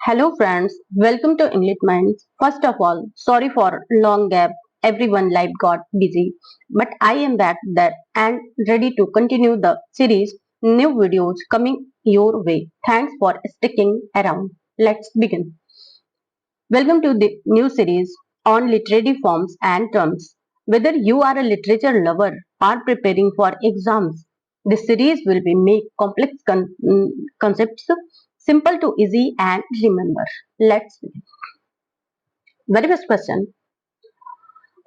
Hello friends, welcome to Englitminds. First of all, sorry for long gap. Everyone life got busy, but I am back there and ready to continue the series. New videos coming your way. Thanks for sticking around. Let's begin. Welcome to the new series on literary forms and terms. Whether you are a literature lover or preparing for exams, this series will be make complex concepts simple to easy and remember. Let's begin. Very first question: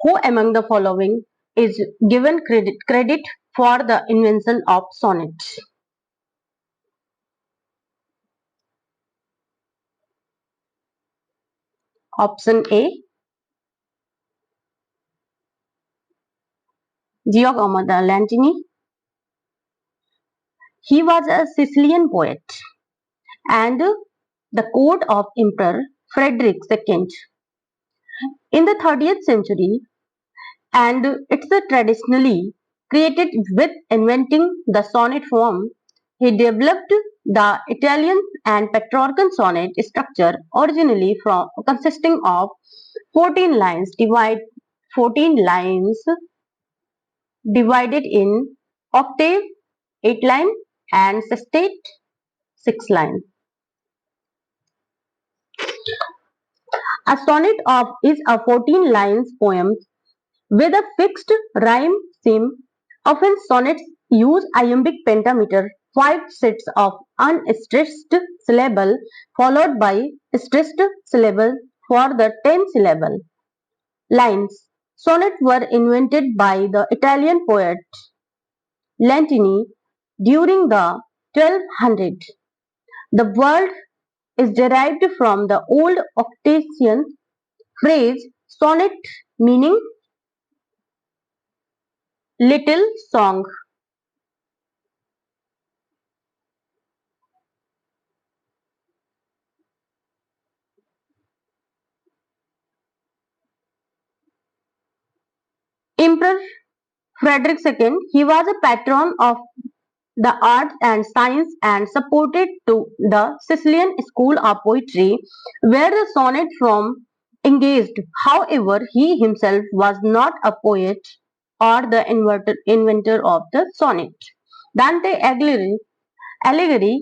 who among the following is given credit for the invention of sonnet? Option A: Georg Landini. He was a Sicilian poet, and the court of Emperor Frederick II in the 30th century, and it's traditionally created with inventing the sonnet form. He developed the Italian and Petrarchan sonnet structure, originally from consisting of 14 lines 14 lines divided in octave 8 line and sestet 6 line. A sonnet is a 14 lines poem with a fixed rhyme scheme. Often sonnets use iambic pentameter, 5 sets of unstressed syllable followed by stressed syllable for the 10 syllable lines. Sonnets were invented by the Italian poet Landini during the 1200s. The word is derived from the old Octavian phrase sonnet, meaning little song. Emperor Frederick II, he was a patron of the arts and science and supported to the Sicilian school of poetry where the sonnet from engaged. However, he himself was not a poet or the inventor of the sonnet. Dante Alighieri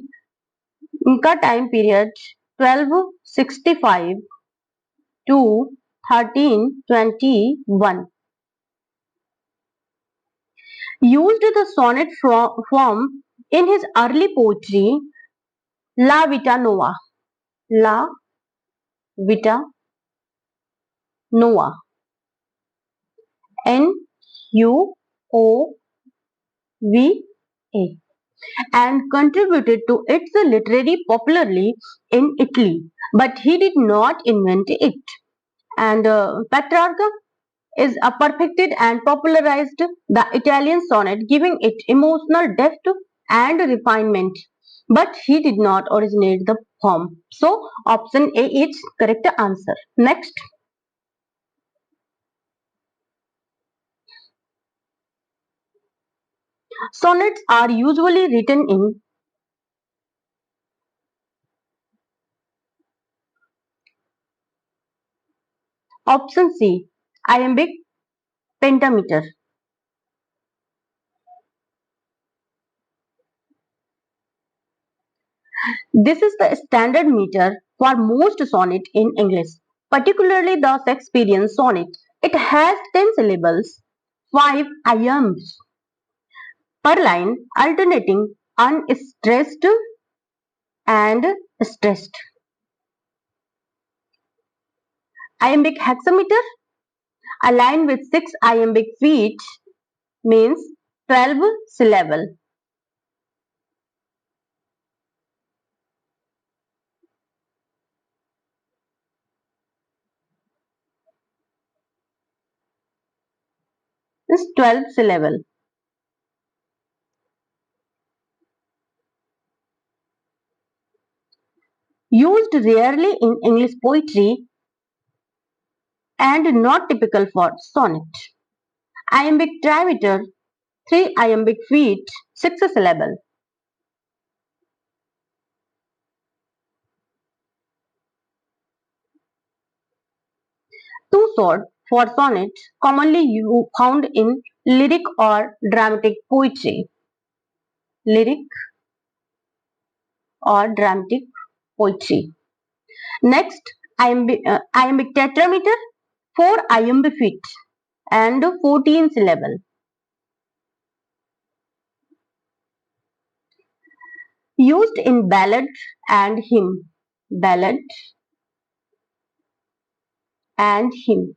Inca time period 1265 to 1321 used the sonnet form in his early poetry La Vita Nova. La Vita Nova. Nova. And contributed to its literary popularity in Italy, but he did not invent it. And Petrarch is perfected and popularized the Italian sonnet, giving it emotional depth and refinement. But he did not originate the form. So option A is correct answer. Next. Sonnets are usually written in option C, iambic pentameter. This is the standard meter for most sonnet in English, particularly the Shakespearean sonnet. It has 10 syllables, 5 iambs per line, alternating unstressed and stressed. Iambic hexameter, a line with 6 iambic feet, means 12 syllable. Is 12 syllable. Used rarely in English poetry and not typical for sonnet. Iambic trimeter, 3 iambic feet, 6 syllable. Too short for sonnets, commonly found in lyric or dramatic poetry. Lyric or dramatic poetry. Next, iambic tetrameter, 4 iambic feet and 14 syllable. Used in ballad and hymn. Ballad and hymn.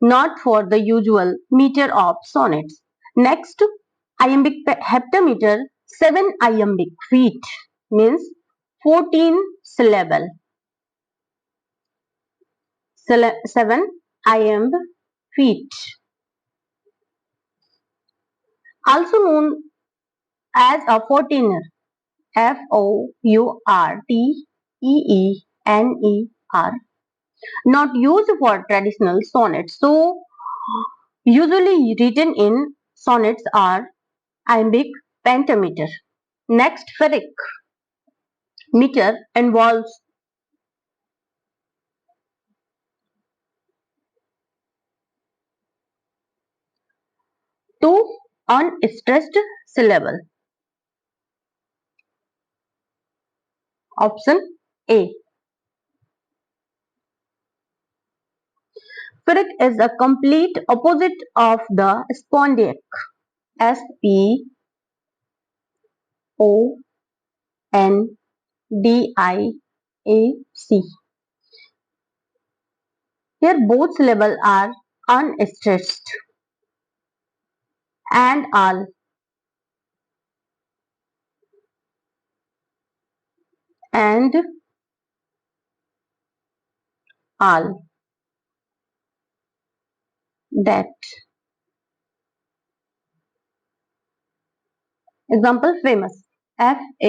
Not for the usual meter of sonnets. Next, iambic heptameter, 7 iambic feet means 14 syllable. 7 iambic feet. Also known as a fourteener. Fourteener. Not used for traditional sonnets. So, usually written in sonnets are iambic pentameter. Next, ferric meter involves two unstressed syllable. Option A. Ferric is a complete opposite of the spondiac. Spondiac. Here both syllables are unstressed and and all that. Example famous. Famous.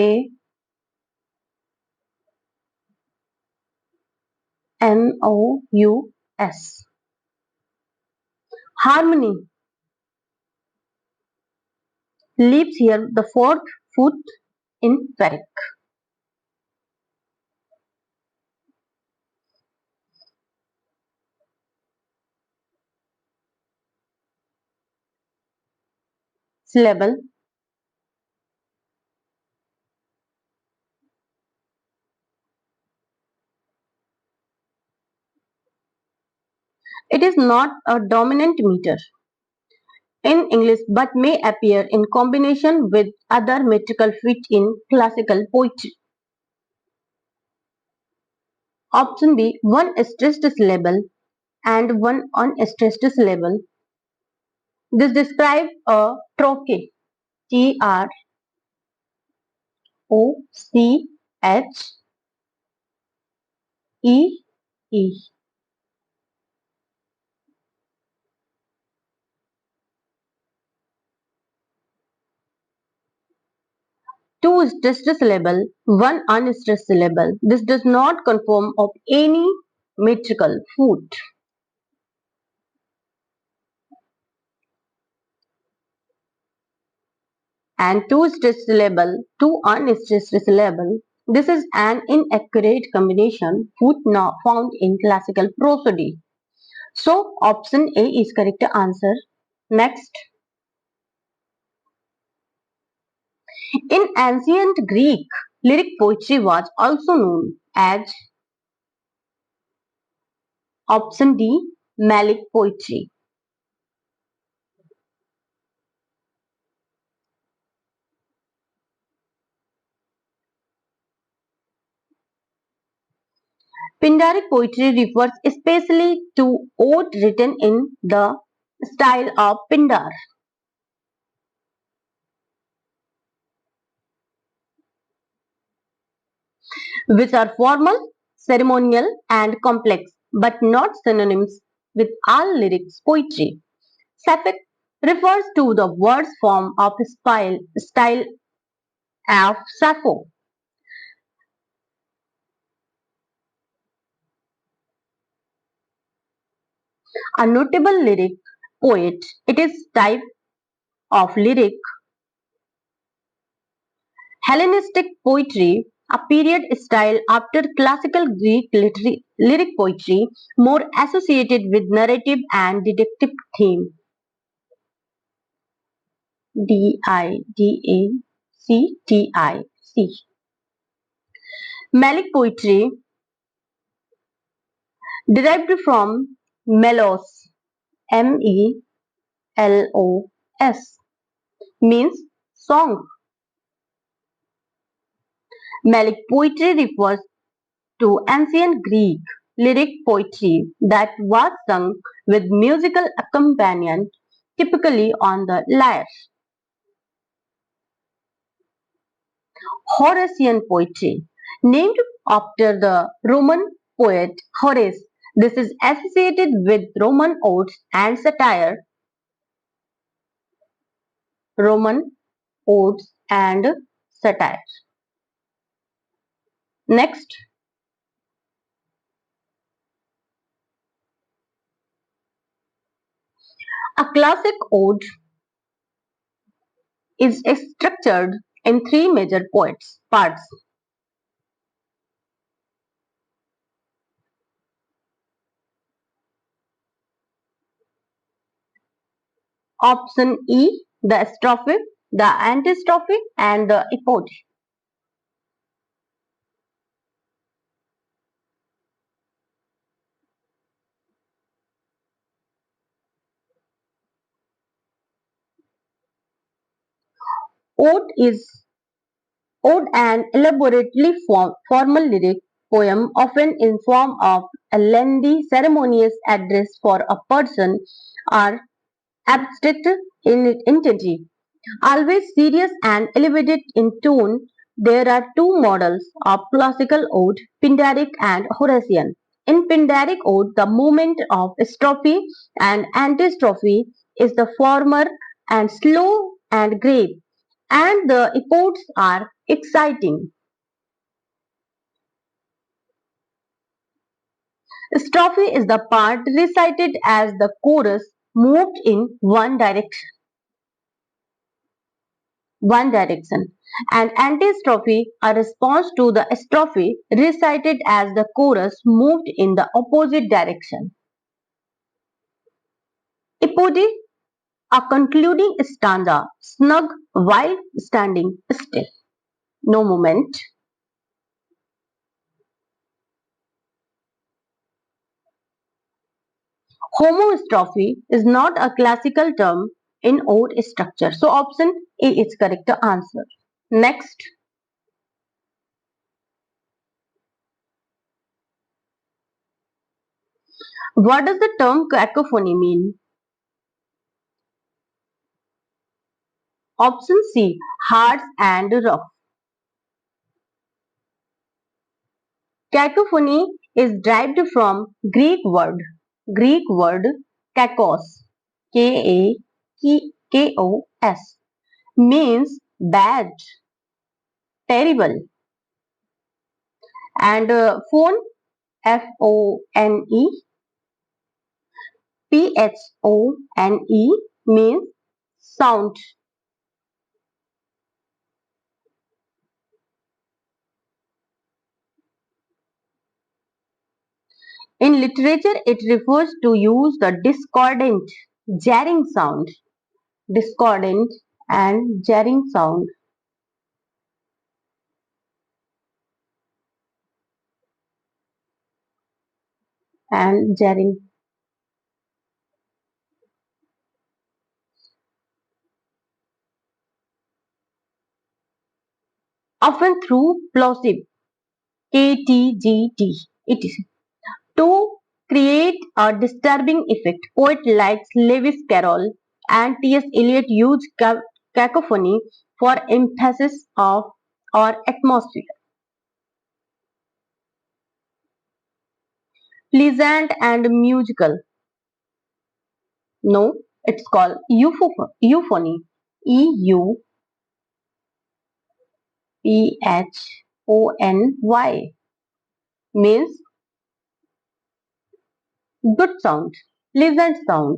Harmony leaves here the fourth foot in ferric. Syllable. It is not a dominant meter in English but may appear in combination with other metrical feet in classical poetry. Option B, one stressed syllable and one unstressed syllable. This describes a trochee. Trochee. Two stressed syllable, one unstressed syllable. This does not conform of any metrical foot. And two stressed syllable, two unstressed syllable. This is an inaccurate combination foot not found in classical prosody. So option A is correct answer. Next. In ancient Greek, lyric poetry was also known as option D, melic poetry. Pindaric poetry refers especially to ode written in the style of Pindar, which are formal, ceremonial, and complex, but not synonyms with all lyrics poetry. Sapphic refers to the verse form of style of Sappho. A notable lyric poet, it is type of lyric Hellenistic poetry a period style after classical Greek lyric poetry, more associated with narrative and detective theme. Didactic. Melic poetry, derived from melos, melos, means song. Melic poetry refers to ancient Greek lyric poetry that was sung with musical accompaniment, typically on the lyre. Horatian poetry, named after the Roman poet Horace. This is associated with Roman odes and satire. Roman odes and satire. Next, a classic ode is structured in three major parts. Option E, the strophe, the antistrophe, and the epode. Ode is ode an elaborately formal lyric poem, often in form of a lengthy ceremonious address for a person or abstract in entity. Always serious and elevated in tone, there are two models of classical ode, Pindaric and Horatian. In Pindaric ode, the movement of strophe and antistrophe is the former and slow and grave, and the epodes are exciting. Strophe is the part recited as the chorus moved in one direction, and antistrophe a response to the strophe recited as the chorus moved in the opposite direction. Epode, a concluding stanza, snug while standing still, no movement. Homostrophe is not a classical term in ode structure, so option A is correct answer. Next, what does the term cacophony mean? Option C, harsh and rough. Cacophony is derived from Greek word kakos, K-A-K-O-S, means bad, terrible, and phone, F-O-N-E, P-H-O-N-E, means sound. In literature, it refers to use the discordant, jarring sound, discordant and jarring sound, and jarring, often through plosive, KTGT, etc. To create a disturbing effect, poets like Lewis Carroll and T.S. Eliot use cacophony for emphasis of or atmosphere. Pleasant and musical. No, it's called euphony. EUPHONY means good sound, pleasant sound.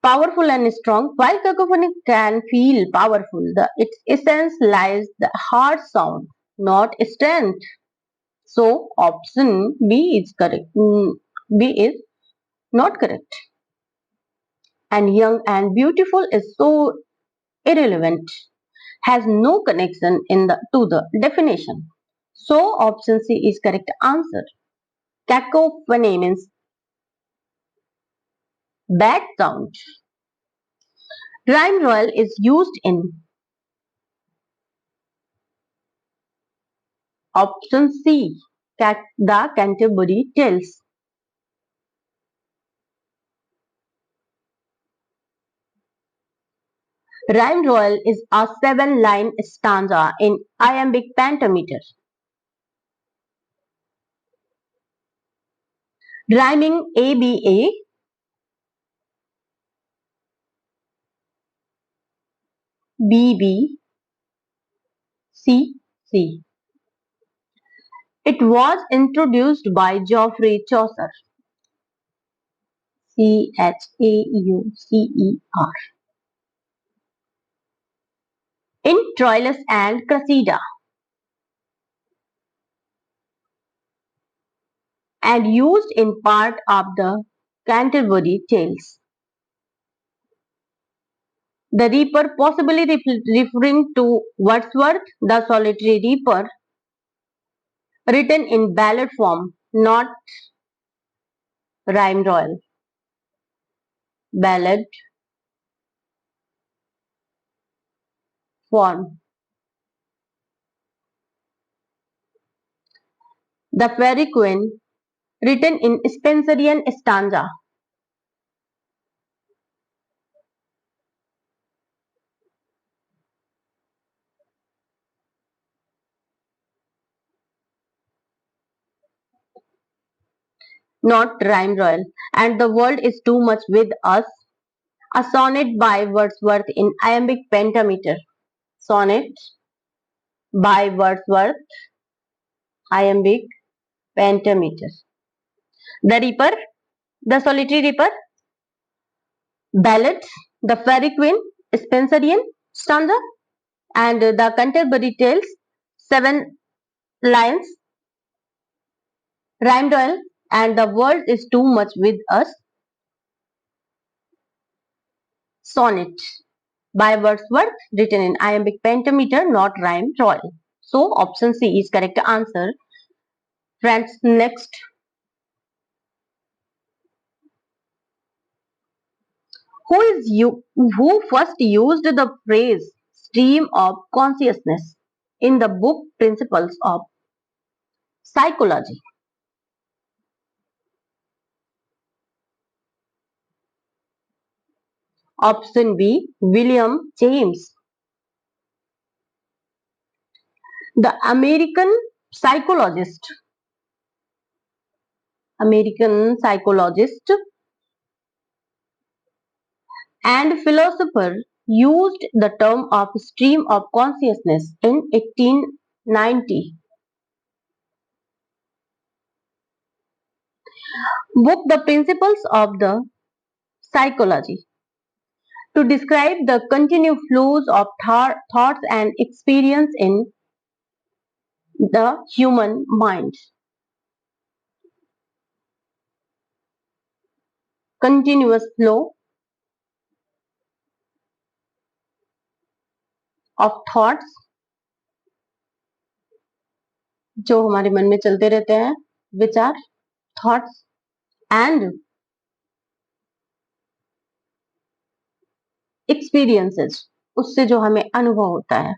powerful and strong. While cacophony can feel powerful, its essence lies the hard sound, not strength. So option B is correct. B is not correct. And young and beautiful is so irrelevant, has no connection to the definition. So option C is correct answer. Cacophony means bad sound. Rhyme royal is used in option C. The Canterbury Tales. Rhyme royal is a 7-line stanza in iambic pentameter. Rhyming ABA, BB, CC. It was introduced by Geoffrey Chaucer. Chaucer. In Troilus and Cressida. And used in part of the Canterbury Tales. The Reaper, possibly referring to Wordsworth, the Solitary Reaper, written in ballad form, not rhyme royal. Ballad form. The Fairy Queen, written in Spenserian stanza. Not rhyme royal. And the world is too much with us. A sonnet by Wordsworth in iambic pentameter. Sonnet by Wordsworth, iambic pentameter. The Reaper, the Solitary Reaper, Ballad, the Fairy Queen, Spenserian stanza, and the Canterbury Tales, 7 lines, rhyme royal, and the world is too much with us. Sonnet by Wordsworth, written in iambic pentameter, not rhyme royal. So option C is correct answer. Friends, next. Who first used the phrase stream of consciousness in the book Principles of Psychology? Option B, William James. The psychologist, American psychologist and philosopher used the term of stream of consciousness in 1890. Book The Principles of the Psychology to describe the continued flows of thoughts and experience in the human mind. Continuous flow of thoughts जो हमारे मन में चलते रहते हैं, विचार, thoughts and experiences, उससे जो हमें अनुभव होता है.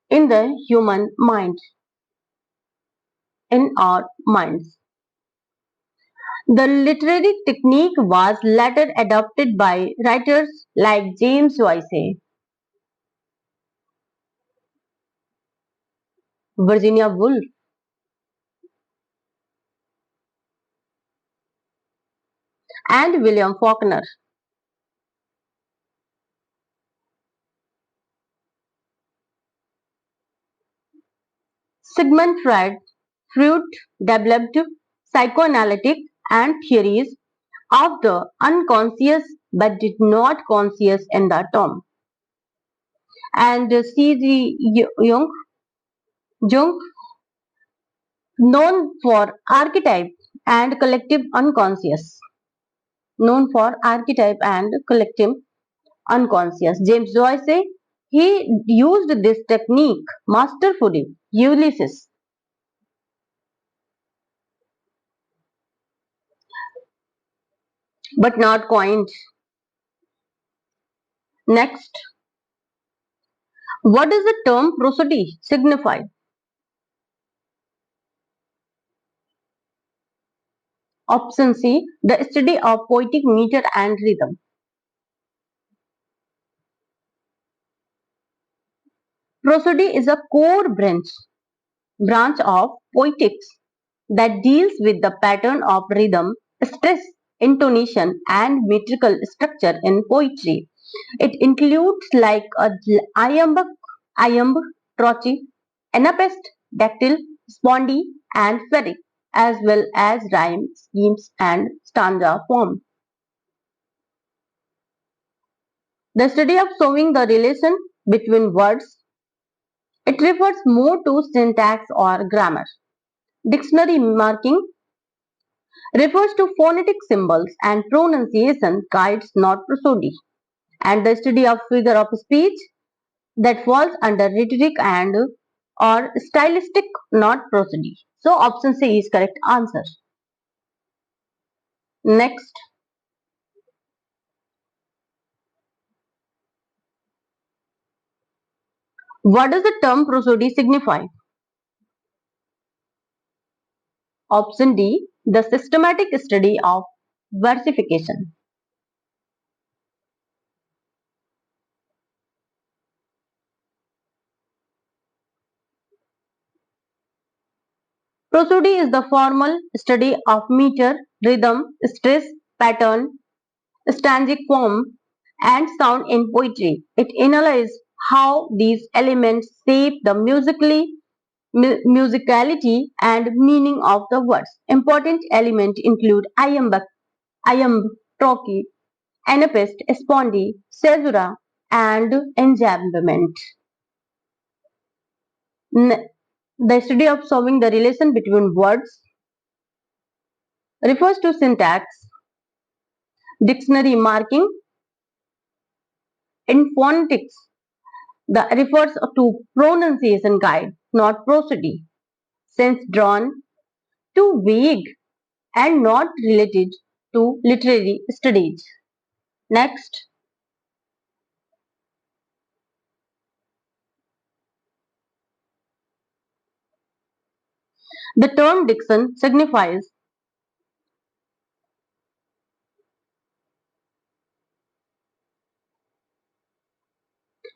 In the human mind, in our minds. The literary technique was later adopted by writers like James Joyce, Virginia Woolf, and William Faulkner. Sigmund Freud Freud developed psychoanalytic and theories of the unconscious but did not conscious in the term. And C.G. Jung, known for archetype and collective unconscious, known for archetype and collective unconscious. James Joyce, he used this technique masterfully. Ulysses, but not coined. Next, what does the term prosody signify? Option C, the study of poetic meter and rhythm. Prosody is a core branch of poetics that deals with the pattern of rhythm, stress, intonation, and metrical structure in poetry. It includes like a iamb, trochee, anapest, dactyl, spondy, and ferric, as well as rhyme schemes and stanza form. The study of showing the relation between words, it refers more to syntax or grammar. Dictionary marking refers to phonetic symbols and pronunciation guides, not prosody. And the study of figure of speech that falls under rhetoric and or stylistic, not prosody. So option C is correct answer. Next, what does the term prosody signify? Option D, the systematic study of versification. Prosody is the formal study of meter, rhythm, stress, pattern, stanzic form, and sound in poetry. It analyzes how these elements shape the musicality and meaning of the words. Important elements include iamb, trochee, anapest, spondi, caesura, and enjambment. The study of solving the relation between words refers to syntax, dictionary marking, in phonetics. The refers to pronunciation guide, not prosody, since drawn too vague and not related to literary studies. Next, the term diction signifies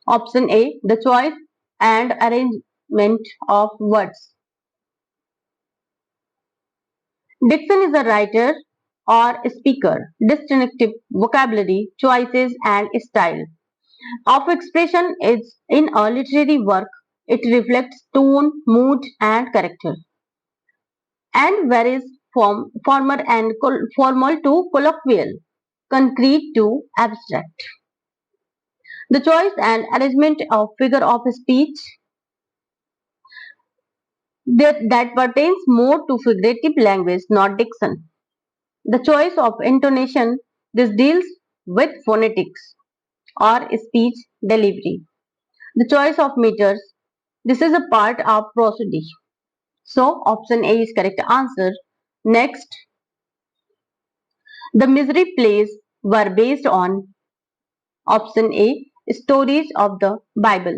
option A, the choice and arrangement of words. Diction is a writer or speaker, distinctive vocabulary, choices, and style of expression is in a literary work. It reflects tone, mood, and character, and varies from formal to colloquial, concrete to abstract. The choice and arrangement of figure of speech that pertains more to figurative language, not diction. The choice of intonation, this deals with phonetics or speech delivery. The choice of meters, this is a part of prosody. So option A is correct answer. Next, the misery plays were based on option A, stories of the Bible.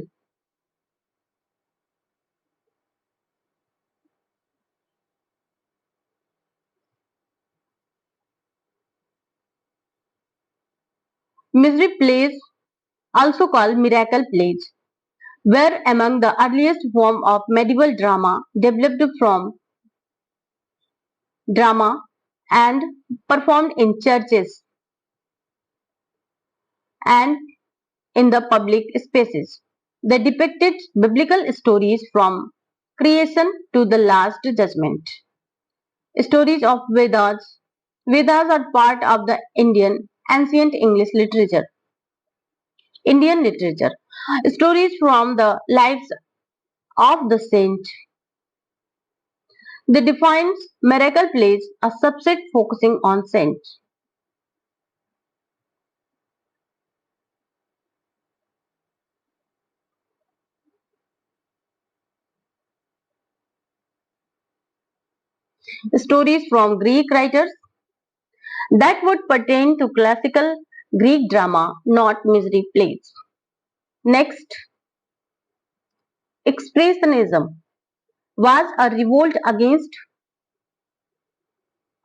Misery plays, also called miracle plays, were among the earliest form of medieval drama developed from drama and performed in churches and in the public spaces. They depicted biblical stories from creation to the last judgment. Stories of Vedas. Vedas are part of the Indian ancient English literature. Indian literature. Stories from the lives of the saint. They defines miracle plays, a subset focusing on saints. Stories from Greek writers that would pertain to classical Greek drama, not misery plays. Next, Expressionism was a revolt against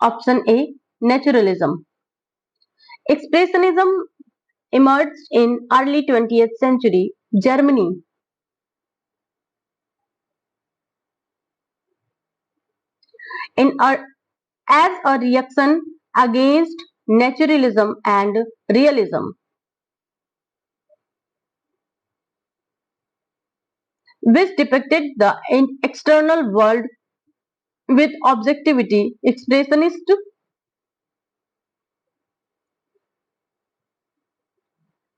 option A, naturalism. Expressionism emerged in early 20th century Germany in a, as a reaction against naturalism and realism, which depicted the external world with objectivity. Expressionists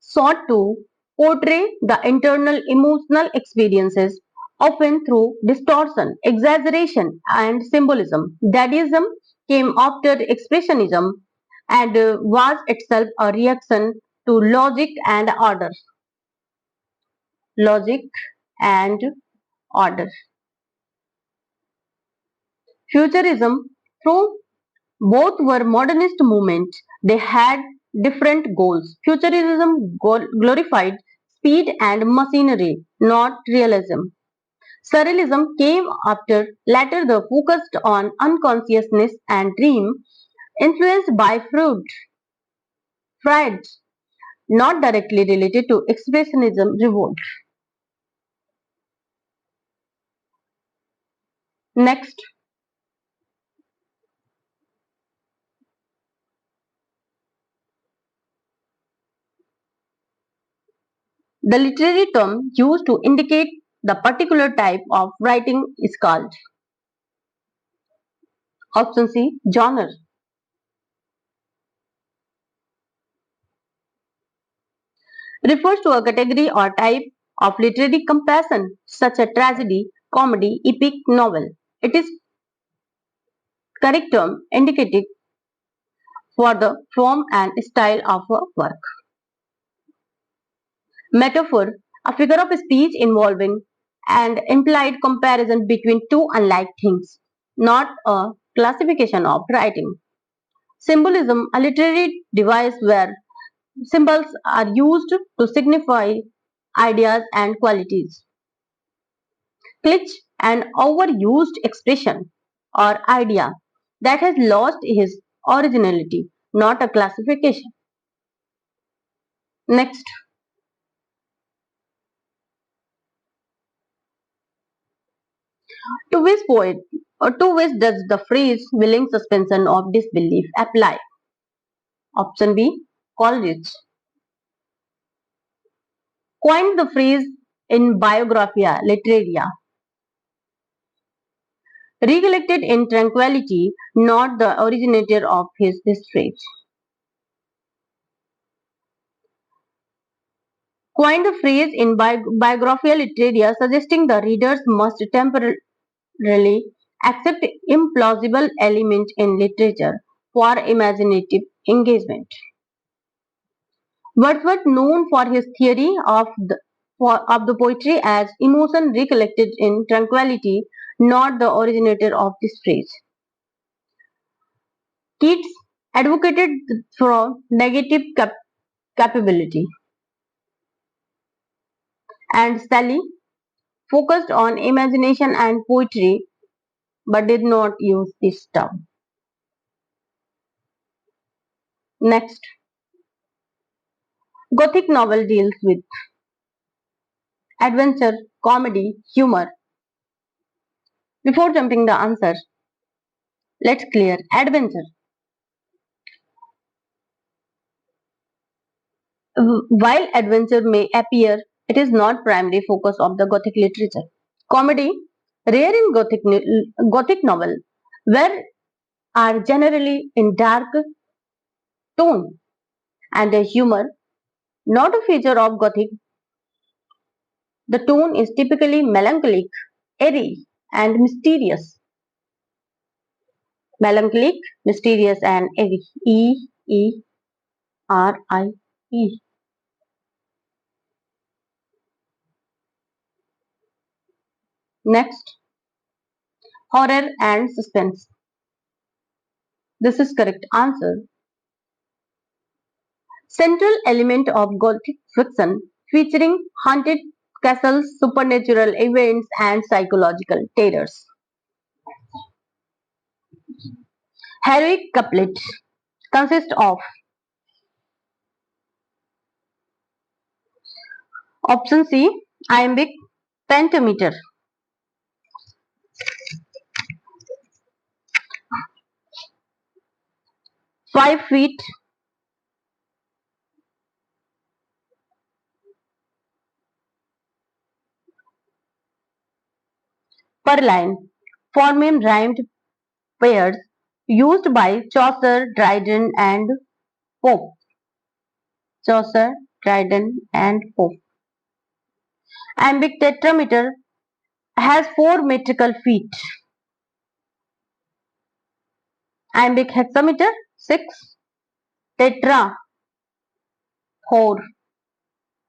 sought to portray the internal emotional experiences, often through distortion, exaggeration, and symbolism. Dadaism came after Expressionism and was itself a reaction to logic and order. Logic and order. Futurism, through both were modernist movements, they had different goals. Futurism glorified speed and machinery, not realism. Surrealism came after, later the focused on unconsciousness and dream, influenced by Freud, not directly related to expressionism revolt. Next, the literary term used to indicate the particular type of writing is called option C, genre. Refers to a category or type of literary compassion, such as tragedy, comedy, epic, novel. It is correct term indicative for the form and style of a work. Metaphor, a figure of speech involving an implied comparison between two unlike things, not a classification of writing. Symbolism, a literary device where symbols are used to signify ideas and qualities. Glitch, an overused expression or idea that has lost its originality, not a classification. Next, to which poet or to which does the phrase willing suspension of disbelief apply? Option B, Coleridge. Coined the phrase in Biographia Literaria. Recollected in tranquility, not the originator of this phrase. Coined the phrase in Biographia Literaria, suggesting the readers must temporarily accept implausible elements in literature for imaginative engagement. Wordsworth, known for his theory of the poetry as emotion recollected in tranquility, not the originator of this phrase. Keats advocated for negative capability, and Shelley focused on imagination and poetry but did not use this term. Next, Gothic novel deals with adventure, comedy, humor. Before jumping the answer, let's clear adventure. While adventure may appear, it is not primary focus of the Gothic literature. Comedy, Rare in Gothic novel, where are generally in dark tone and a humor, not a feature of Gothic. The tone is typically melancholic, airy, and mysterious. Melancholic, mysterious, and airy. EERIE. Next, horror and suspense. This is correct answer. Central element of Gothic fiction featuring haunted castles, supernatural events, and psychological terrors. Heroic couplet consists of option C, iambic pentameter, 5 feet per line, forming rhymed pairs used by Chaucer, Dryden, and Pope. Chaucer, Dryden, and Pope. Iambic tetrameter has 4 metrical feet. Iambic hexameter 6, tetra 4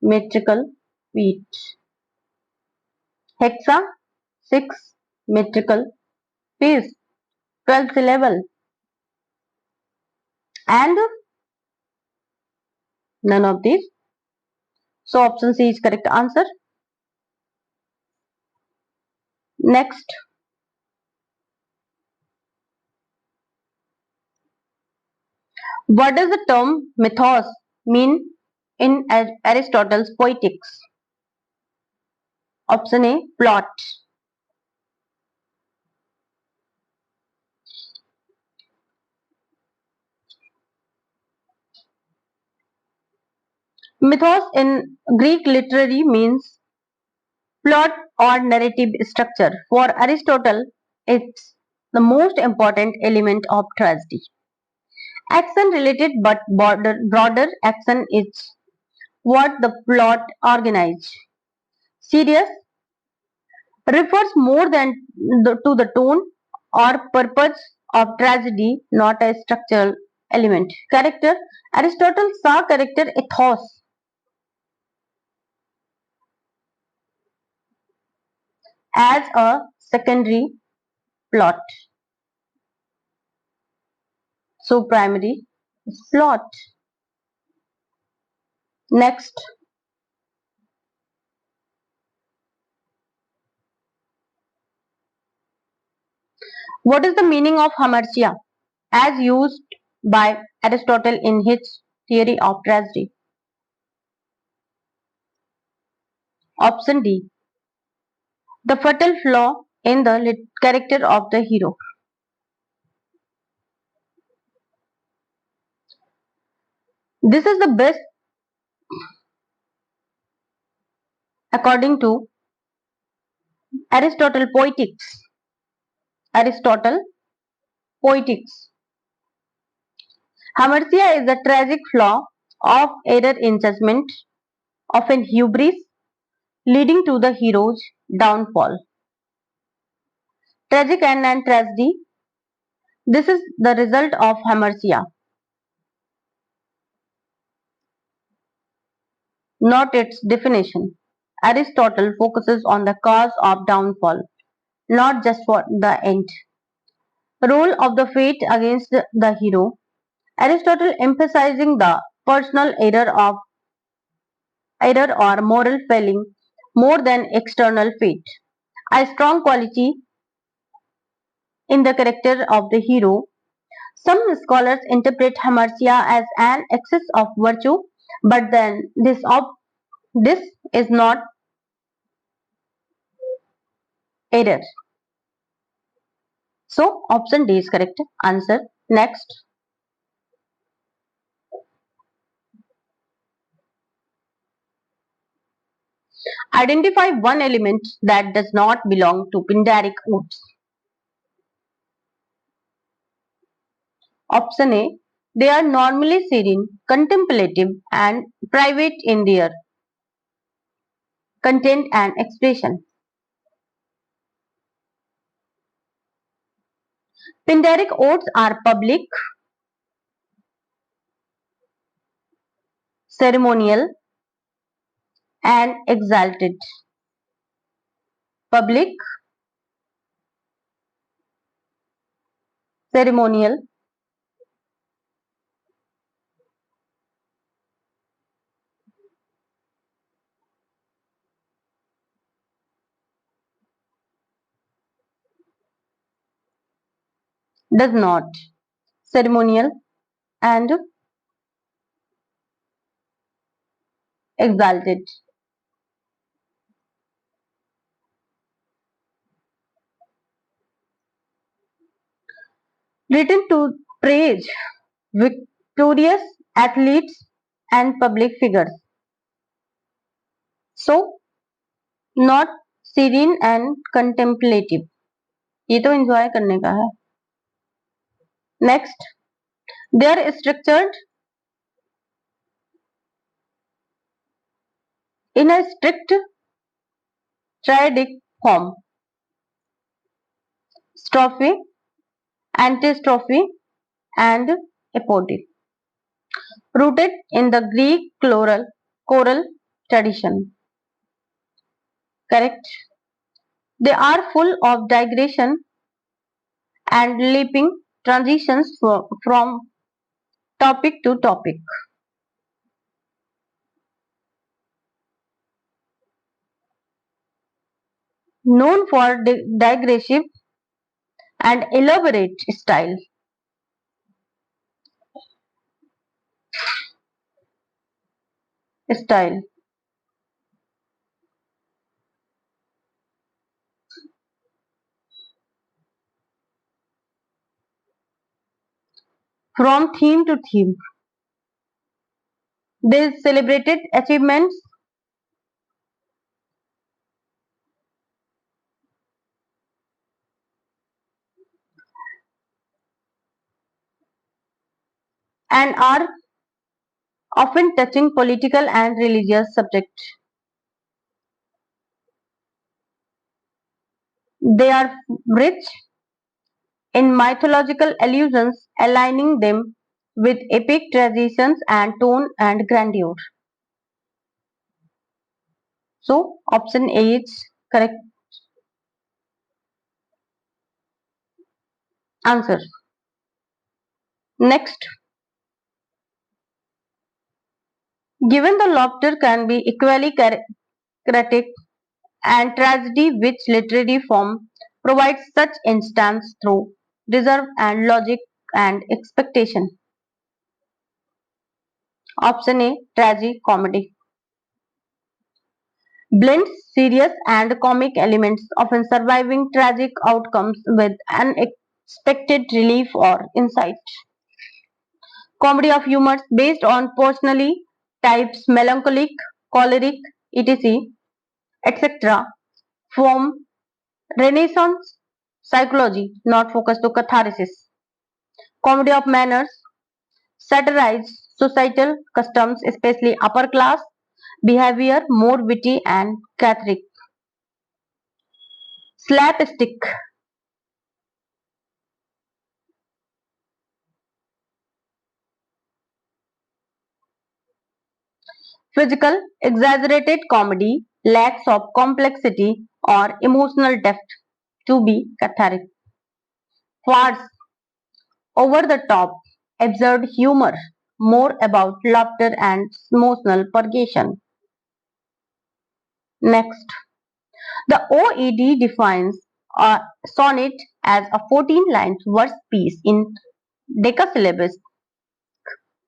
metrical feet. Hexa 6 metrical feet. 12 syllable and none of these. So option C is correct answer. Next, what does the term mythos mean in Aristotle's Poetics? Option A, plot. Mythos in Greek literary means plot or narrative structure. For Aristotle, it's the most important element of tragedy. Action related but broader action is what the plot organizes. Serious refers more than to the tone or purpose of tragedy, not a structural element. Character Aristotle saw character ethos as a secondary plot. So primary is plot. Next, what is the meaning of hamartia as used by Aristotle in his theory of tragedy? Option D. The fatal flaw in the character of the hero. This is the best according to Aristotle Poetics. Aristotle Poetics. Hamartia is the tragic flaw of error in judgment, often hubris, leading to the hero's downfall. Tragic and tragedy. This is the result of hamartia, not its definition. Aristotle focuses on the cause of downfall, not just for the end. Role of the fate against the hero. Aristotle emphasizing the personal error or moral failing more than external fate. A strong quality in the character of the hero. Some scholars interpret hamartia as an excess of virtue, but then this is not error. So option D is correct answer. Next, Identify one element that does not belong to Pindaric odes. Option A. They are normally serene, contemplative, and private in their content and expression. Pindaric odes are public, ceremonial, and exalted. Public, ceremonial, does not. Ceremonial and exalted. Written to praise victorious athletes and public figures. So, not serene and contemplative. ये तो enjoy करने का है. Next, they are structured in a strict triadic form. Strophe, antistrophe, and apodic. Rooted in the Greek choral tradition. Correct. They are full of digression and leaping transitions from topic to topic. Known for digressive and elaborate style. From theme to theme. They celebrated achievements and are often touching political and religious subjects. They are rich in mythological allusions, aligning them with epic traditions and tone and grandeur. So, option A is correct answer. Next, given the laughter can be equally chaotic and tragedy, which literary form provides such instance through reserve and logic and expectation? Option A, tragi-comedy. Blends serious and comic elements, often surviving tragic outcomes with unexpected relief or insight. Comedy of humors based on personality types, melancholic, choleric, etc., etc. Form Renaissance psychology, not focused to catharsis. Comedy of manners satirize societal customs, especially upper class behavior, more witty and catholic. Slapstick, physical, exaggerated comedy, lacks of complexity or emotional depth to be cathartic. Farce, over the top, absurd humor, more about laughter and emotional purgation. Next, the OED defines a sonnet as a 14 lines verse piece in decasyllabus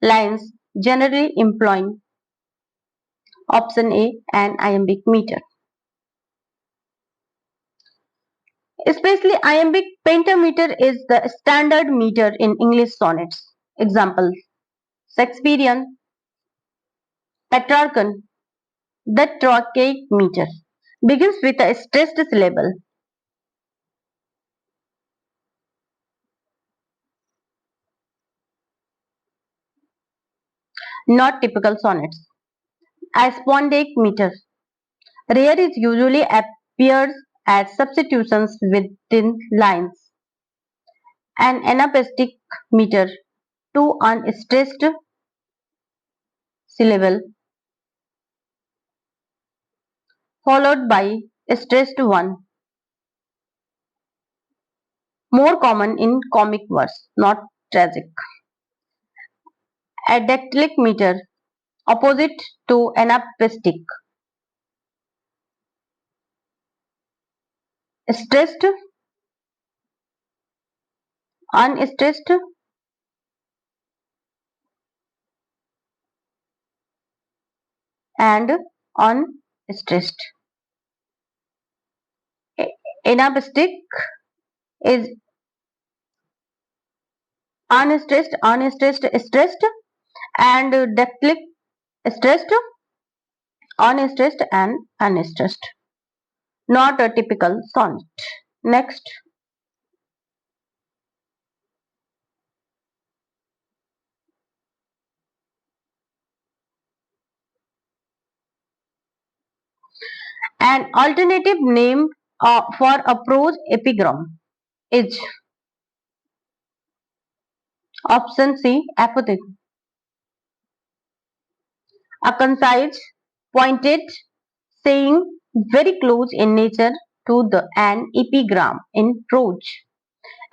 lines, generally employing option A an iambic meter. Especially iambic pentameter is the standard meter in English sonnets. Examples: Shakespearean, Petrarchan, The trochaic meter begins with a stressed syllable. Not typical sonnets. A spondaic meter. Rare is usually appears as substitutions within lines. An anapestic meter. Two unstressed syllable followed by a stressed one. More common in comic verse, not tragic. A dactylic meter. Opposite to anapestic. Stressed, unstressed, and unstressed. Anapestic is unstressed, unstressed, stressed, and dactylic stressed, unstressed, and unstressed. Not a typical sonnet. Next, an alternative name for a prose epigram is option C, apothic. A concise, pointed saying very close in nature to an epigram in prose.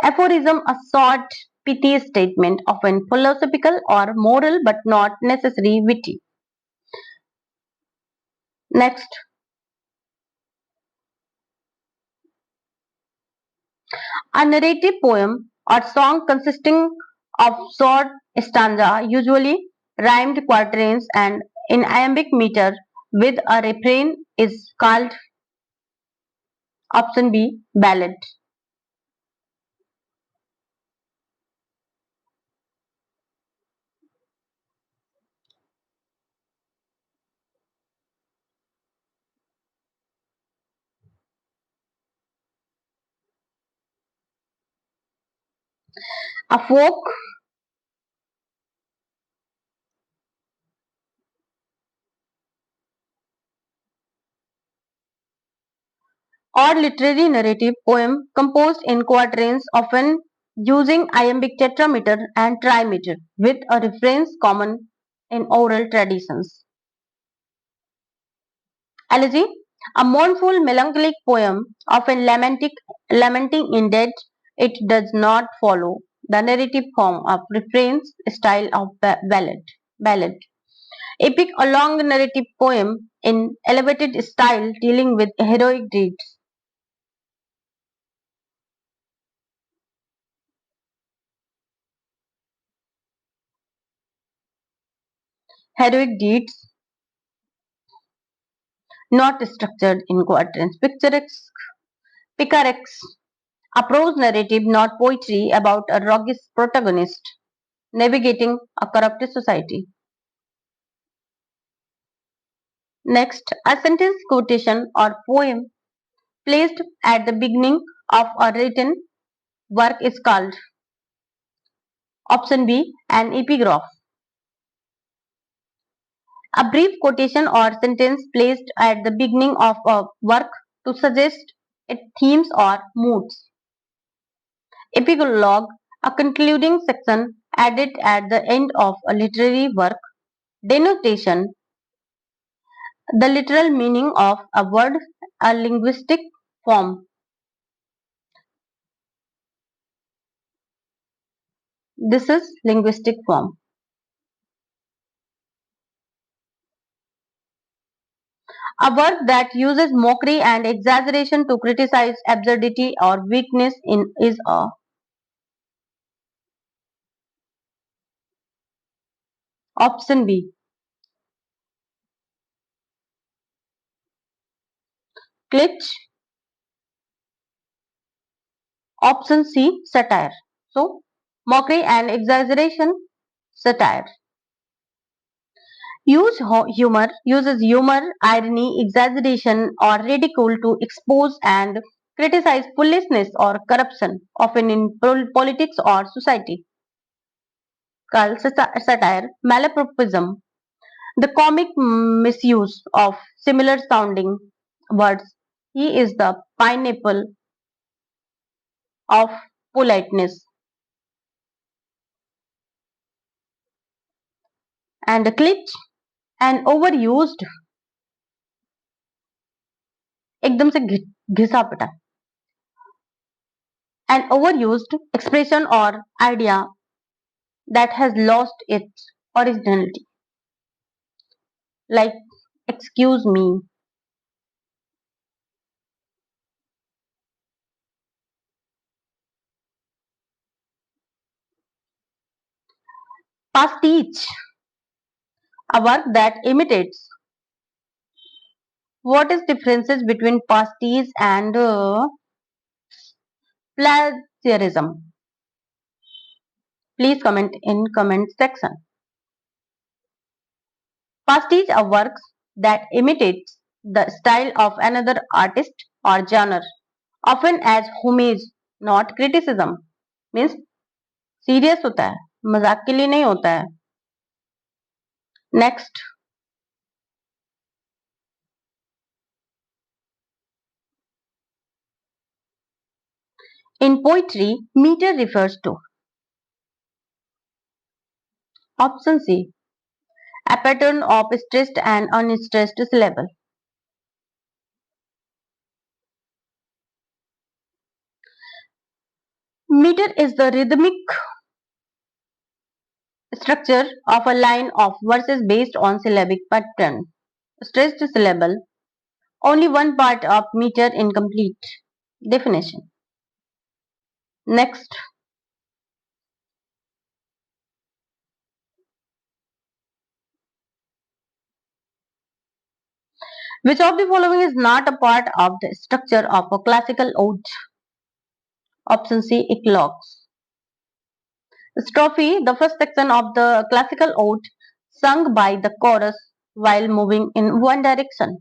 Aphorism, a short, pithy statement, often philosophical or moral but not necessarily witty. Next, a narrative poem or song consisting of short stanza, usually rhymed quatrains and in iambic meter with a refrain is called option B, ballad. A folk or literary narrative poem composed in quatrains, often using iambic tetrameter and trimeter, with a reference common in oral traditions. Elegy, a mournful, melancholic poem, often lamenting in death. It does not follow the narrative form of reference style of ballad. Ballad. Epic, a long narrative poem in elevated style dealing with heroic deeds. Heroic deeds not structured in quatrains. Picaresque, a prose narrative, not poetry, about a roguish protagonist navigating a corrupted society. Next, a sentence quotation or poem placed at the beginning of a written work is called option B, an epigraph. A brief quotation or sentence placed at the beginning of a work to suggest its themes or moods. Epilogue, a concluding section added at the end of a literary work. Denotation, the literal meaning of a word, a linguistic form. This is linguistic form. A work that uses mockery and exaggeration to criticize absurdity or weakness in is a option B. Glitch, option C. Satire. So, mockery and exaggeration, satire. Uses humor, irony, exaggeration, or ridicule to expose and criticize foolishness or corruption, often in politics or society. Called satire, malapropism, the comic misuse of similar sounding words. He is the pineapple of politeness. And the glitch, an overused, एकदम से घिसा पिटा, an overused expression or idea that has lost its originality, like excuse me. Pastiche, a work that imitates. What is differences between pastiche and plagiarism? Please comment in comment section. Pastiche are works that imitates the style of another artist or genre, often as homage, not criticism. Means serious होता है, मजाक के लिए नहीं होता है. Next, in poetry, meter refers to option C, a pattern of stressed and unstressed syllable. Meter is the rhythmic structure of a line of verses based on syllabic pattern. Stressed syllable, only one part of meter incomplete. Definition. Next, which of the following is not a part of the structure of a classical ode? Option C, eclogues. Strophe, the first section of the classical ode, sung by the chorus while moving in one direction.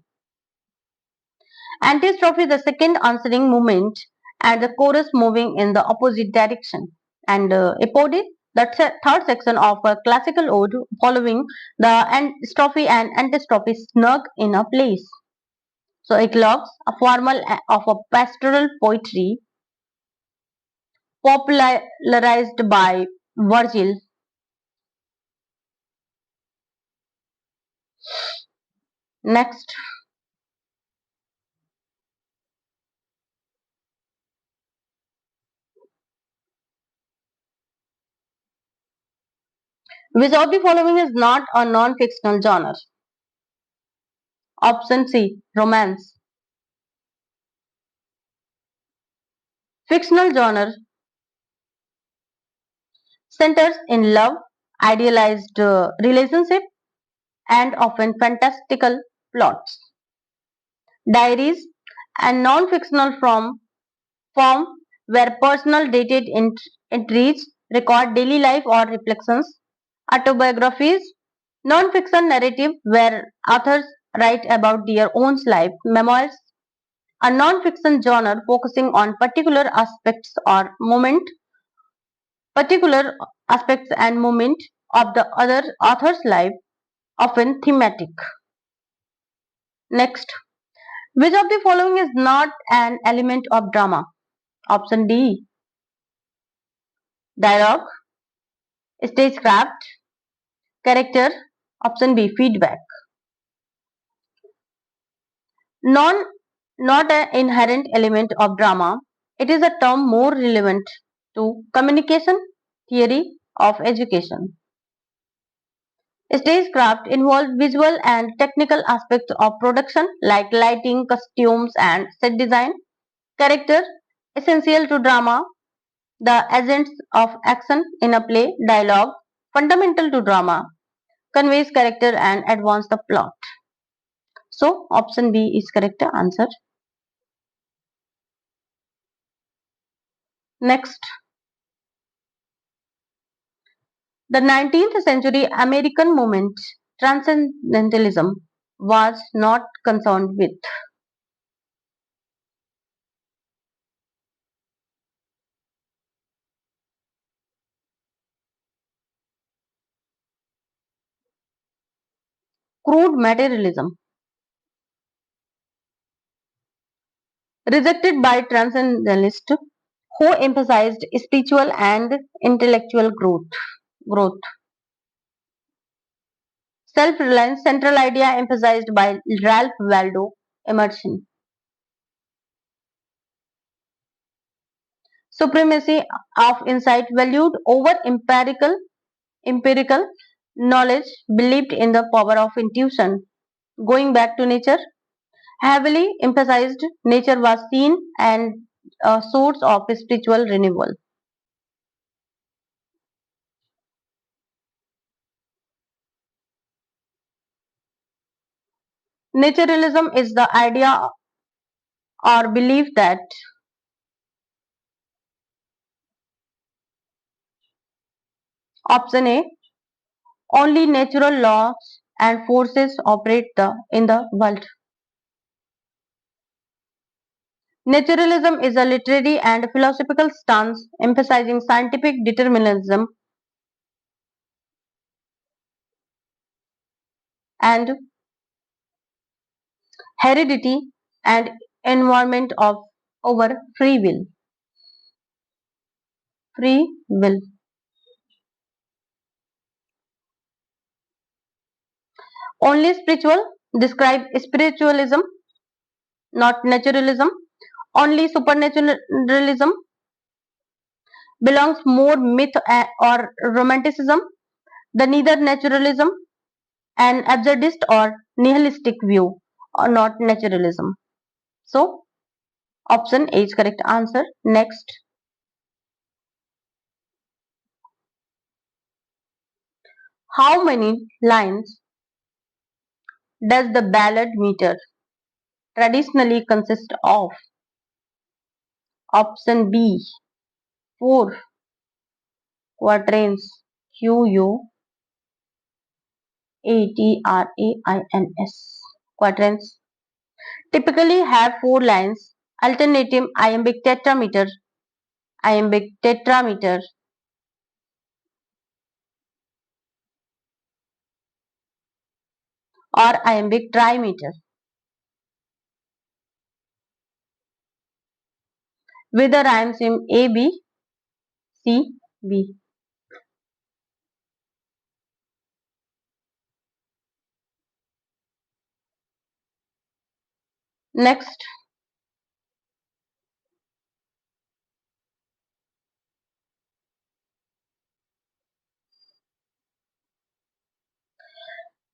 Antistrophe, the second answering movement, and the chorus moving in the opposite direction. And epode, the third section of a classical ode, following the strophe and antistrophe snug in a place. So, eclogues, a formal of a pastoral poetry popularized by Virgil. Next, which of the following is not a non-fictional genre? Option C, romance. Fictional genre centers in love, idealized relationship, and often fantastical plots. Diaries and non-fictional form where personal dated entries record daily life or reflections. Autobiographies, non-fiction narrative where authors write about their own life. Memoirs, a non-fiction genre focusing on particular aspects and moment of the other author's life, often thematic. Next, which of the following is not an element of drama? Option D, dialogue, stagecraft, character. Option B, feedback. Non, not an inherent element of drama. It is a term more relevant to communication theory of education. Stagecraft involves visual and technical aspects of production like lighting, costumes, and set design. Character, essential to drama, the agents of action in a play. Dialogue, fundamental to drama, conveys character and advance the plot. So, option B is correct answer. Next, the 19th century American movement Transcendentalism was not concerned with crude materialism, rejected by transcendentalists who emphasized spiritual and intellectual growth. Self-reliance, central idea emphasized by Ralph Waldo Emerson. Supremacy of insight valued over empirical knowledge, believed in the power of intuition. Going back to nature, heavily emphasized nature was seen and a source of spiritual renewal. Naturalism is the idea or belief that option A, only natural laws and forces operate in the world. Naturalism is a literary and philosophical stance emphasizing scientific determinism and heredity and environment of over free will. Free will. Only spiritual describe spiritualism, not naturalism. Only supernaturalism belongs more myth or romanticism. The neither naturalism, an absurdist or nihilistic view, or not naturalism. So option A is correct answer. Next, how many lines does the ballad meter traditionally consist of? Option B, 4 quatrains. Quatrains. Quatrains typically have 4 lines. Alternative iambic tetrameter, or iambic trimeter with the rhymes in A, B, C, B. Next,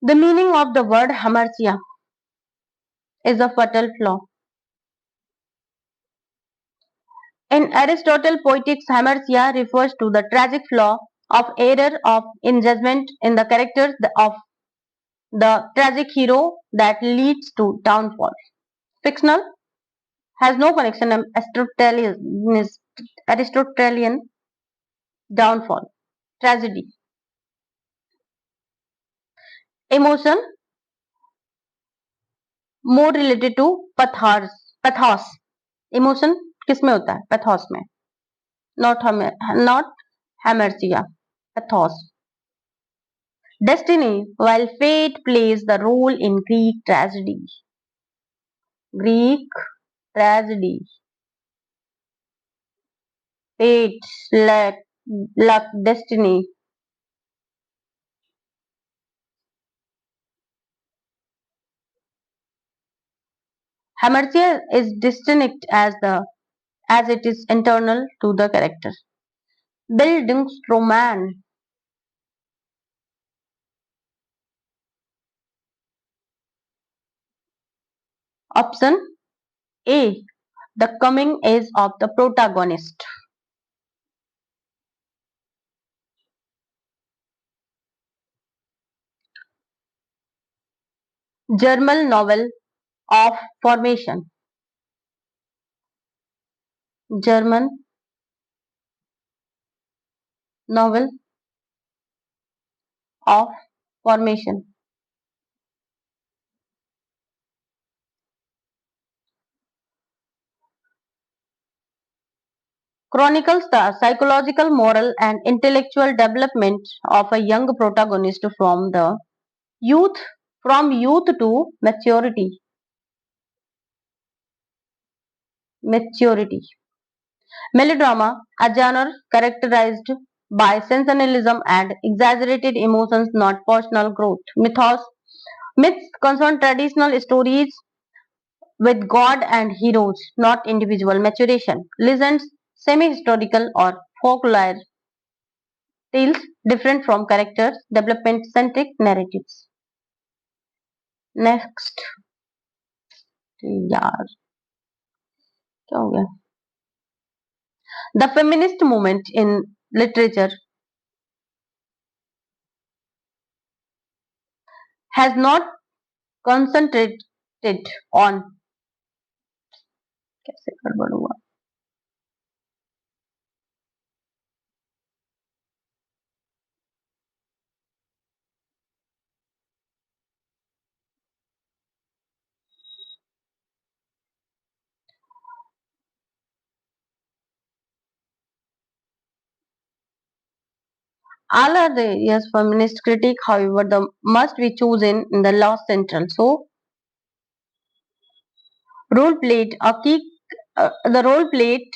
the meaning of the word hamartia is a fatal flaw. In Aristotle poetics, hamartia refers to the tragic flaw of error in judgment in the character of the tragic hero that leads to downfall. Fictional has no connection to Aristotelian downfall. Tragedy. Emotion more related to pathos. Emotion किसमें होता है? Pathos में. Not hamartia. Pathos. Destiny, while fate plays the role in Greek tragedy. Greek tragedy. Fate, luck, destiny. Hamartia is distinct as it is internal to the character. Bildungsroman. Option A. The coming age of the protagonist. German novel of formation. German novel of formation. chronicles the psychological, moral, and intellectual development of a young protagonist youth from youth to maturity. Maturity. Melodrama, a genre characterized by sensationalism and exaggerated emotions, not personal growth. Myths concern traditional stories with God and heroes, not individual maturation. Legends, semi-historical or folklore tales, different from characters, development-centric narratives. Next, यार क्या हो गया? The feminist movement in literature has not concentrated on कैसे गड़बड़ हुआ? All are the yes feminist critique, however, the must be chosen in the law central. So role played a key the role played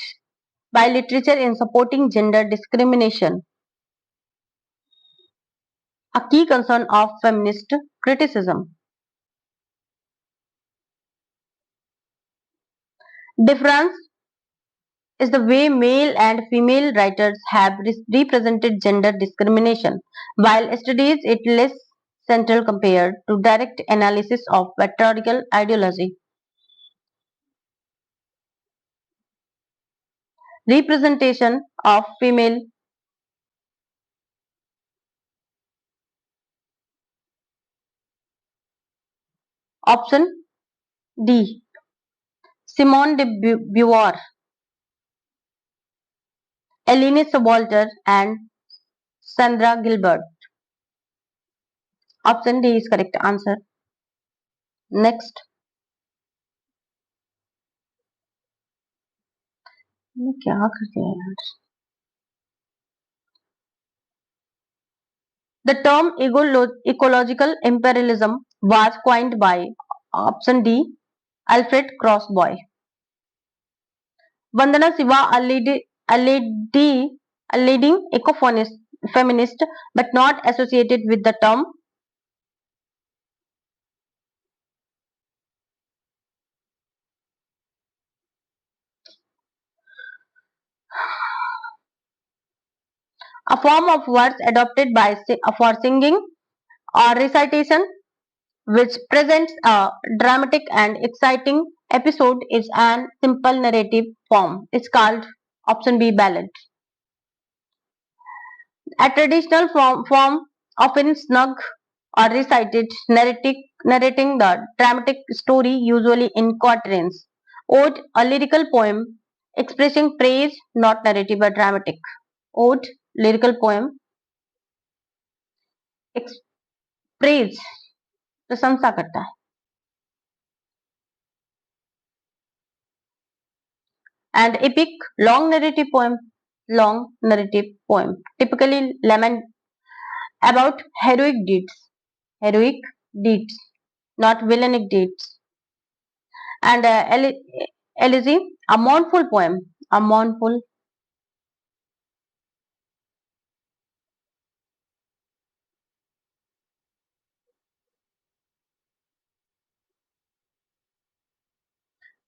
by literature in supporting gender discrimination, a key concern of feminist criticism. Difference is the way male and female writers have represented gender discrimination, while studies it less central compared to direct analysis of patriarchal ideology. Representation of female. Option D. Simone de Beauvoir, Eline Subalter, and Sandra Gilbert. Option D is correct answer. Next. मैं क्या कर दिया यार? The term ecological imperialism was coined by option D. Alfred Crossboy. Vandana Shiva, a leading feminist, but not associated with the term. A form of words adopted for singing or recitation, which presents a dramatic and exciting episode, is an simple narrative form. It's called option B ballad. A traditional form often sung or recited, narrating the dramatic story, usually in quatrains. Ode, a lyrical poem expressing praise, not narrative but dramatic. Ode, lyrical poem, praise, प्रशंसा करता है. And epic, long narrative poem, typically lament about heroic deeds, not villainic deeds. And elegy, a mournful poem, a mournful,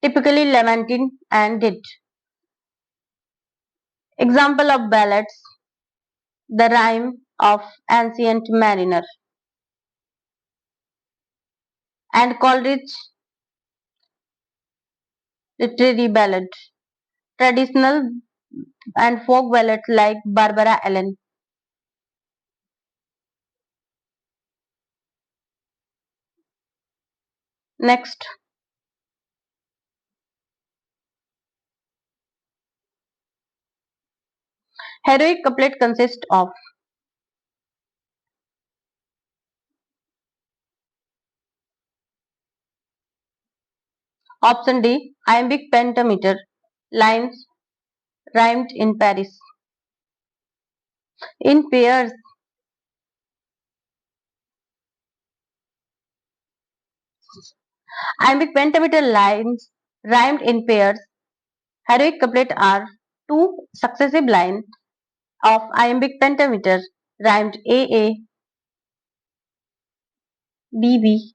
typically lamenting and did. Example of ballads, the rhyme of ancient mariner, and Coleridge literary ballad, traditional and folk ballads like Barbara Allen. Next, heroic couplet consists of option D, iambic pentameter, lines rhymed in Paris. In pairs, iambic pentameter lines rhymed in pairs. Heroic couplet are two successive lines of iambic pentameter rhymed AA, BB,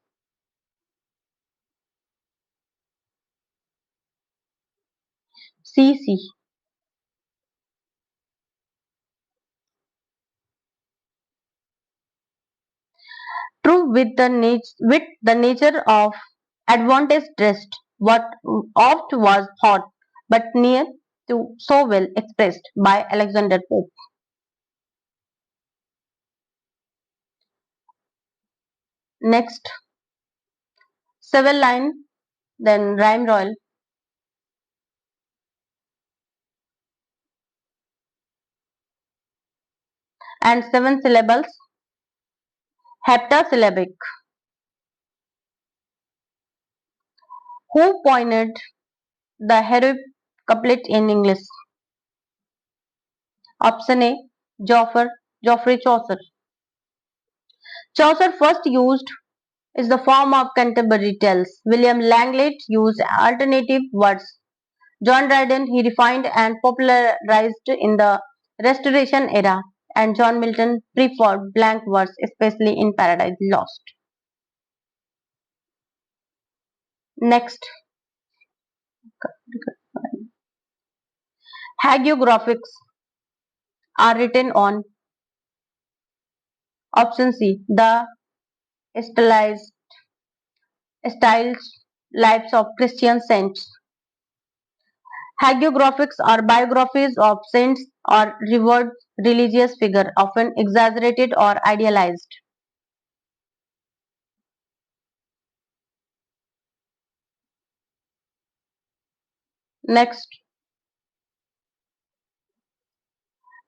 CC. True with the nature of advantage dressed, what oft was thought, but near to so well expressed by Alexander Pope. Next, seven line, then rhyme royal, and seven syllables, heptasyllabic. Who pointed the heroic couplet in English? Option A, Geoffrey Chaucer. Chaucer first used is the form of Canterbury Tales. William Langlet used alternative words. John Dryden he refined and popularized in the Restoration era, and John Milton preferred blank verse, especially in Paradise Lost. Next, hagiographics are written on option C, the stylized styles lives of Christian saints. Hagiographics are biographies of saints or revered religious figures, often exaggerated or idealized. Next,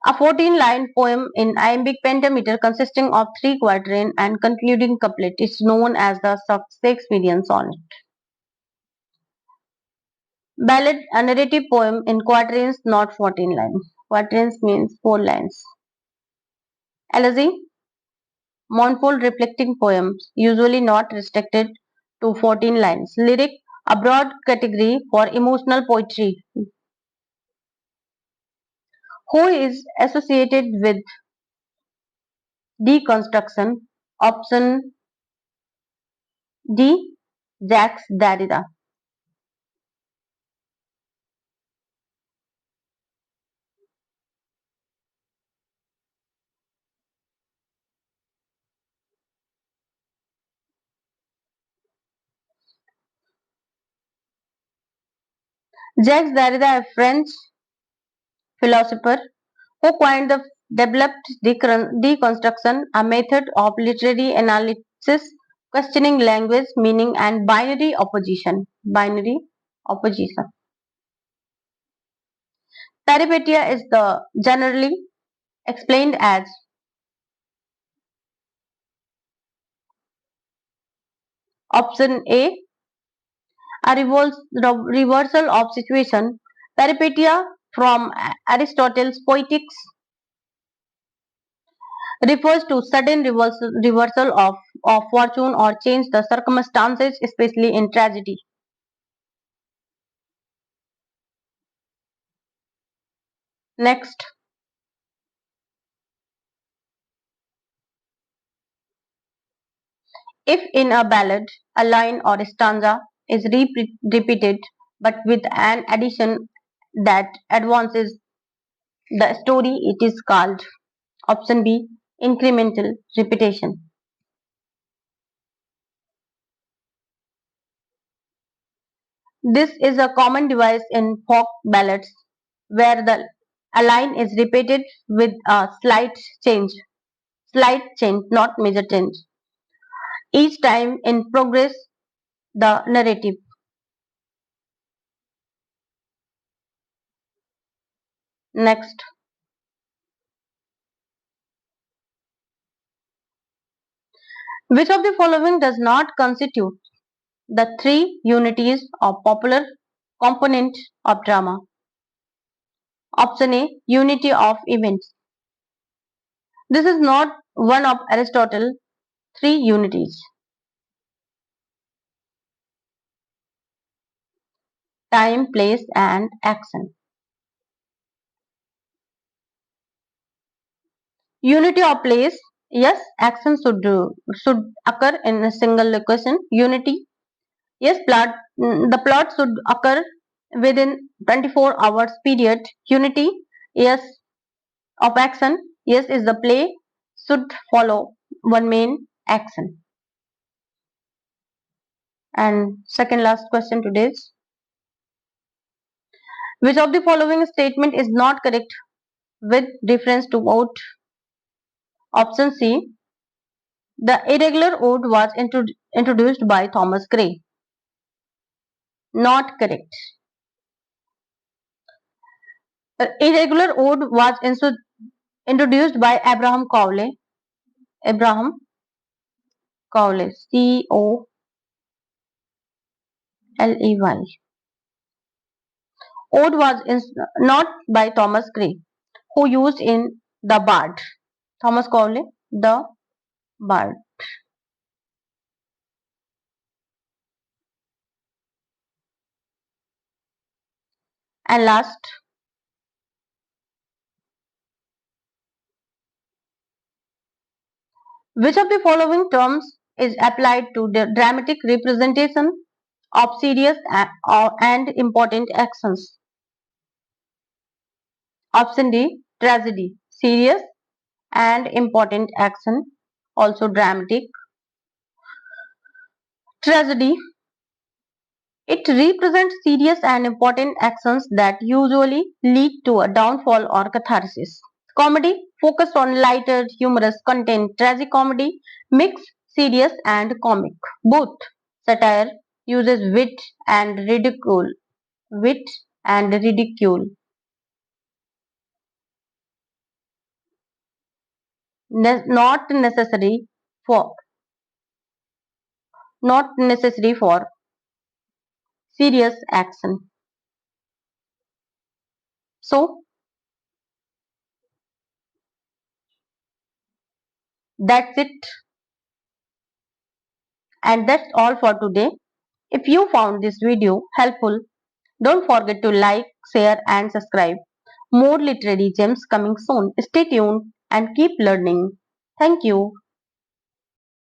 a 14-line poem in iambic pentameter consisting of three quatrain and concluding couplet is known as the Shakespearean sonnet. Ballad, a narrative poem in quatrains, not 14 lines. Quatrains means 4 lines. Elegy, mournful reflecting poems, usually not restricted to 14 lines. Lyric, a broad category for emotional poetry. Who is associated with deconstruction? Option D, Jacques Derrida. Jacques Derrida, a French philosopher who coined the developed deconstruction, a method of literary analysis questioning language, meaning, and binary opposition. Binary opposition. Peripetia is the generally explained as option A, a reversal of situation. Peripetia from Aristotle's Poetics refers to sudden reversal of fortune or change the circumstances, especially in tragedy. Next, if in a ballad a line or a stanza is repeated but with an addition that advances the story, it is called option B, incremental repetition. This is a common device in folk ballads where a line is repeated with a slight change, not major change, each time in progress the narrative. Next, which of the following does not constitute the three unities of popular component of drama? Option A, unity of events. This is not one of Aristotle's three unities: time, place, and action. Unity of place. Yes, action should occur in a single location. Unity. Yes, the plot should occur within 24 hours period. Unity. Yes, of action. Yes, is the play should follow one main action. And second last question today's. Which of the following statement is not correct with reference to vote? Option C. The irregular ode was introduced by Thomas Gray. Not correct. The irregular ode was introduced by Abraham Cowley. Abraham Cowley. Cowley. Ode was not by Thomas Gray, who used in The Bard. Thomas Cowley, The Bard. And last, which of the following terms is applied to the dramatic representation of serious and important actions? Option D, tragedy, serious and important action, also dramatic. Tragedy, it represents serious and important actions that usually lead to a downfall or catharsis. Comedy, focused on lighter, humorous content. Tragic comedy, mix serious and comic. Both. Satire uses and ridicule. Wit and ridicule. Not necessary for serious action. So that's it, and that's all for today. If you found this video helpful, don't forget to like, share, and subscribe. More literary gems coming soon. Stay tuned and keep learning. Thank you.